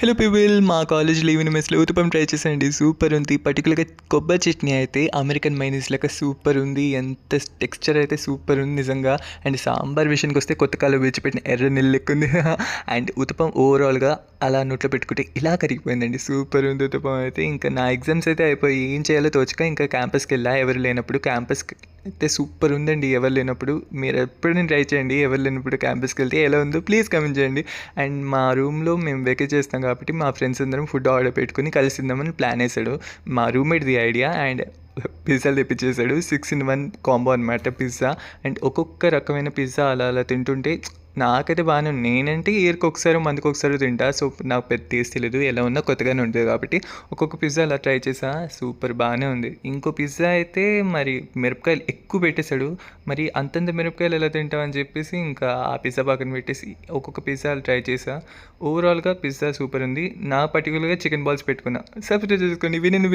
Hello people, మా కాలేజ్లో even మెస్లో uttapam try చేశానండి. సూపర్ ఉంది. పర్టికులర్గా కొబ్బరి చట్నీ అయితే అమెరికన్ మైనీస్ లెక్క సూపర్ ఉంది. ఎంత టెక్స్చర్ అయితే సూపర్ ఉంది నిజంగా. అండ్ సాంబార్ విషయానికి వస్తే కొత్త కాలం విడిచిపెట్టిన ఎర్ర నీళ్ళు లెక్క ఉంది. అండ్ ఉతప్పం ఓవరాల్గా అలా నోట్లో పెట్టుకుంటే ఇలా కరిగిపోయిందండి. సూపర్ ఉంది ఉతప్పం అయితే. ఇంకా నా ఎగ్జామ్స్ అయితే అయిపోయి ఏం చేయాలో తోచక ఇంకా క్యాంపస్కి వెళ్ళా. ఎవరు లేనప్పుడు క్యాంపస్కి అయితే సూపర్ ఉందండి. ఎవరు లేనప్పుడు మీరు ఎప్పుడైనా ట్రై చేయండి. ఎవరు లేనప్పుడు క్యాంపస్కి వెళ్తే ఎలా ఉందో ప్లీజ్ కమెంట్ చేయండి. అండ్ మా రూమ్లో మేము వెకేట్ చేస్తాం కాబట్టి మా ఫ్రెండ్స్ అందరం ఫుడ్ ఆర్డర్ పెట్టుకుని కలిసిందామని ప్లాన్ వేసాడు. మా రూమ్మేట్ది ఐడియా. అండ్ పిజ్జాలు తెప్పించేసాడు. 6 in 1 కాంబో అనమాట పిజ్జా. అండ్ ఒక్కొక్క రకమైన పిజ్జా అలా అలా తింటుంటే నాకైతే బాగానే ఉంది. నేనంటే ఇయర్కి ఒకసారి మంత్కి ఒకసారి తింటా. సో నాకు పెద్ద టేస్ట్ తెలియదు. ఎలా ఉన్నా కొత్తగానే ఉంటుంది కాబట్టి ఒక్కొక్క పిజ్జా అలా ట్రై చేసా. సూపర్ బాగానే ఉంది. ఇంకో పిజ్జా అయితే మరి మిరపకాయలు ఎక్కువ పెట్టేశాడు. మరి అంతంత మిరపకాయలు ఎలా తింటామని చెప్పేసి ఇంకా ఆ పిజ్జా పక్కన పెట్టేసి ఒక్కొక్క పిజ్జాలు ట్రై చేసా. ఓవరాల్గా పిజ్జా సూపర్ ఉంది. నా పర్టికులర్గా చికెన్ బాల్స్ పెట్టుకున్నా. సబ్స్క్రైబ్ చేసుకోండి. వినండి.